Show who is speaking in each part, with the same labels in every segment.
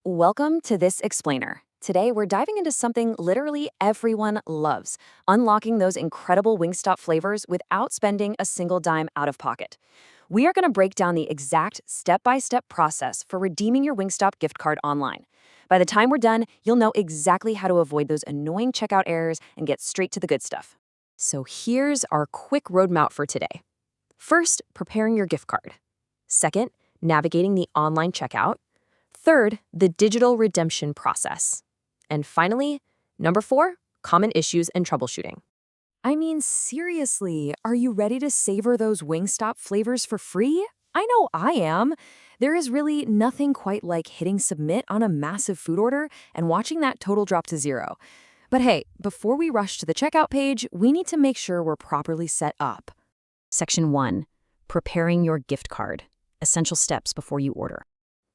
Speaker 1: Welcome to This Explainer. Today, we're diving into something literally everyone loves, unlocking those incredible Wingstop flavors without spending a single dime out of pocket. We are going to break down the exact step-by-step process for redeeming your Wingstop gift card online. By the time we're done, you'll know exactly how to avoid those annoying checkout errors and get straight to the good stuff. So here's our quick roadmap for today. First, preparing your gift card. Second, navigating the online checkout. Third, the digital redemption process. And finally, number 4, common issues and troubleshooting. I mean, seriously, are you ready to savor those Wingstop flavors for free? I know I am. There is really nothing quite like hitting submit on a massive food order and watching that total drop to 0. But hey, before we rush to the checkout page, we need to make sure we're properly set up. Section 1. Preparing your gift card. Essential steps before you order.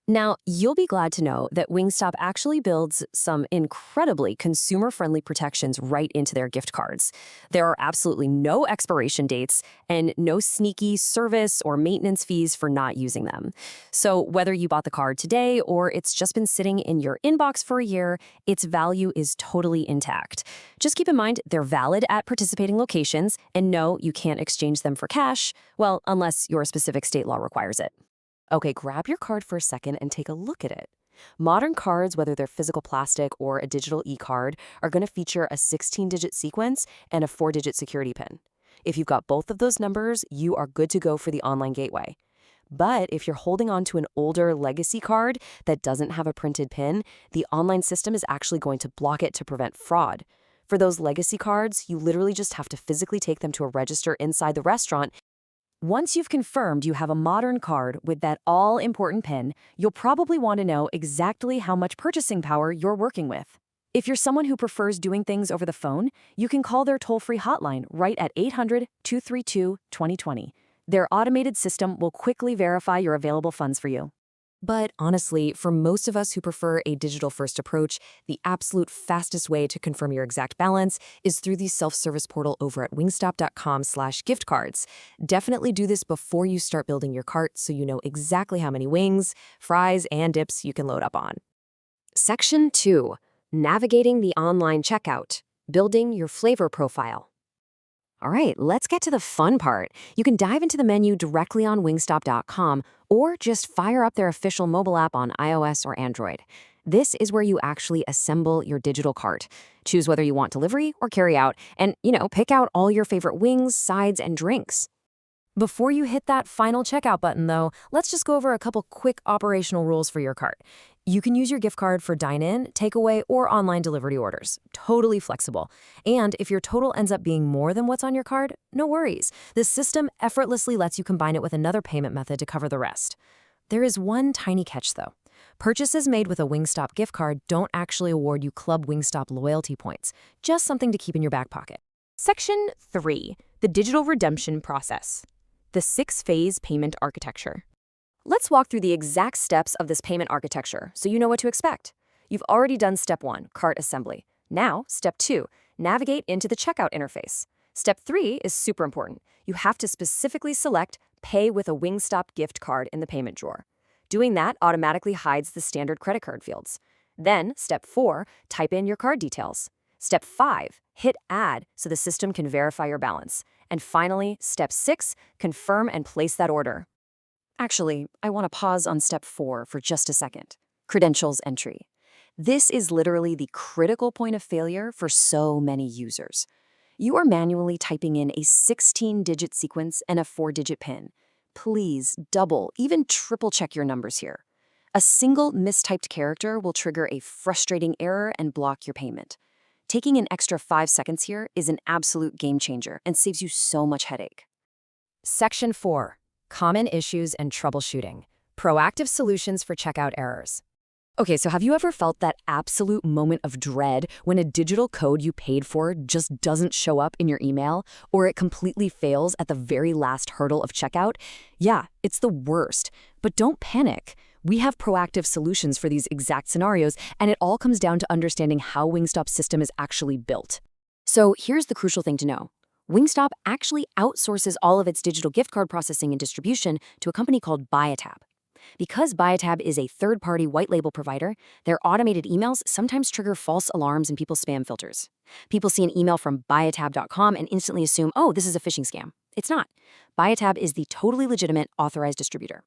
Speaker 1: Now, you'll be glad to know that Wingstop actually builds some incredibly consumer-friendly protections right into their gift cards. There are absolutely no expiration dates and no sneaky service or maintenance fees for not using them. So whether you bought the card today or it's just been sitting in your inbox for a year, its value is totally intact. Just keep in mind they're valid at participating locations, and no, you can't exchange them for cash, well, unless your specific state law requires it. Okay, grab your card for a second and take a look at it. Modern cards, whether they're physical plastic or a digital e-card, are going to feature a 16-digit sequence and a 4-digit security PIN. If you've got both of those numbers, you are good to go for the online gateway. But if you're holding on to an older legacy card that doesn't have a printed PIN, the online system is actually going to block it to prevent fraud. For those legacy cards, you literally just have to physically take them to a register inside the restaurant. Once you've confirmed you have a modern card with that all-important PIN, you'll probably want to know exactly how much purchasing power you're working with. If you're someone who prefers doing things over the phone, you can call their toll-free hotline right at 800-232-2020. Their automated system will quickly verify your available funds for you. But honestly, for most of us who prefer a digital-first approach, the absolute fastest way to confirm your exact balance is through the self-service portal over at wingstop.com/giftcards. Definitely do this before you start building your cart so you know exactly how many wings, fries, and dips you can load up on. Section 2. Navigating the online checkout. Building your flavor profile. All right, let's get to the fun part. You can dive into the menu directly on wingstop.com or just fire up their official mobile app on iOS or Android. This is where you actually assemble your digital cart. Choose whether you want delivery or carry out, and, pick out all your favorite wings, sides, and drinks. Before you hit that final checkout button, though, let's just go over a couple quick operational rules for your cart. You can use your gift card for dine-in, takeaway, or online delivery orders. Totally flexible. And if your total ends up being more than what's on your card, no worries. The system effortlessly lets you combine it with another payment method to cover the rest. There is one tiny catch, though. Purchases made with a Wingstop gift card don't actually award you Club Wingstop loyalty points, just something to keep in your back pocket. Section 3. The digital redemption process. The 6-phase payment architecture. Let's walk through the exact steps of this payment architecture so you know what to expect. You've already done step 1, cart assembly. Now, step 2, navigate into the checkout interface. Step 3 is super important. You have to specifically select Pay with a Wingstop gift card in the payment drawer. Doing that automatically hides the standard credit card fields. Then, step 4, type in your card details. Step 5, hit Add so the system can verify your balance. And finally, step 6, confirm and place that order. Actually, I want to pause on step 4 for just a second. Credentials entry. This is literally the critical point of failure for so many users. You are manually typing in a 16-digit sequence and a 4-digit PIN. Please double, even triple check your numbers here. A single mistyped character will trigger a frustrating error and block your payment. Taking an extra 5 seconds here is an absolute game changer and saves you so much headache. Section 4. Common issues and troubleshooting. Proactive solutions for checkout errors. Okay, so have you ever felt that absolute moment of dread when a digital code you paid for just doesn't show up in your email, or it completely fails at the very last hurdle of checkout? Yeah, it's the worst. But don't panic. We have proactive solutions for these exact scenarios, and it all comes down to understanding how Wingstop's system is actually built. So here's the crucial thing to know. Wingstop actually outsources all of its digital gift card processing and distribution to a company called BuyATab. Because Biotab is a third-party white label provider, their automated emails sometimes trigger false alarms in people's spam filters. People see an email from biotab.com and instantly assume, oh, this is a phishing scam. It's not. Biotab is the totally legitimate authorized distributor.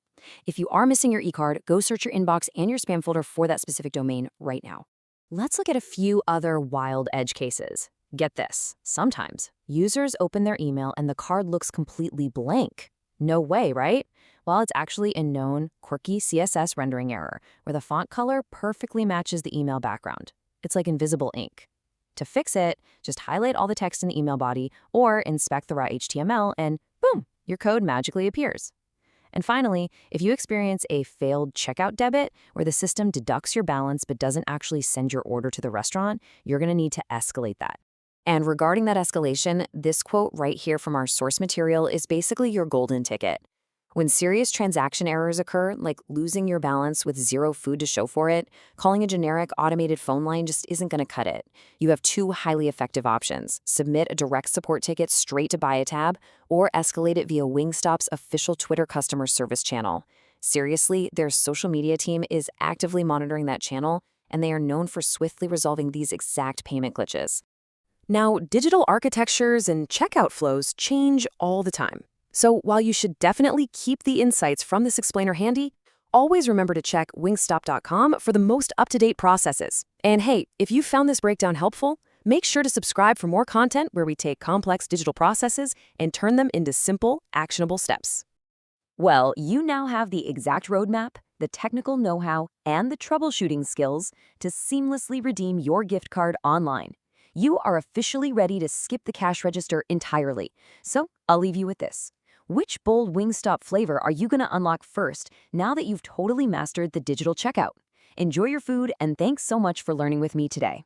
Speaker 1: If you are missing your e-card, go search your inbox and your spam folder for that specific domain right now. Let's look at a few other wild edge cases. Get this. Sometimes users open their email and the card looks completely blank. No way, right? Well, it's actually a known, quirky CSS rendering error where the font color perfectly matches the email background. It's like invisible ink. To fix it, just highlight all the text in the email body or inspect the raw HTML and boom, your code magically appears. And finally, if you experience a failed checkout debit where the system deducts your balance but doesn't actually send your order to the restaurant, you're going to need to escalate that. And regarding that escalation, this quote right here from our source material is basically your golden ticket. When serious transaction errors occur, like losing your balance with zero food to show for it, calling a generic automated phone line just isn't going to cut it. You have two highly effective options: submit a direct support ticket straight to Biotab, or escalate it via Wingstop's official Twitter customer service channel. Seriously, their social media team is actively monitoring that channel, and they are known for swiftly resolving these exact payment glitches. Now, digital architectures and checkout flows change all the time. So while you should definitely keep the insights from this explainer handy, always remember to check wingstop.com for the most up-to-date processes. And hey, if you found this breakdown helpful, make sure to subscribe for more content where we take complex digital processes and turn them into simple, actionable steps. Well, you now have the exact roadmap, the technical know-how, and the troubleshooting skills to seamlessly redeem your gift card online. You are officially ready to skip the cash register entirely. So I'll leave you with this. Which bold Wingstop flavor are you going to unlock first now that you've totally mastered the digital checkout? Enjoy your food, and thanks so much for learning with me today.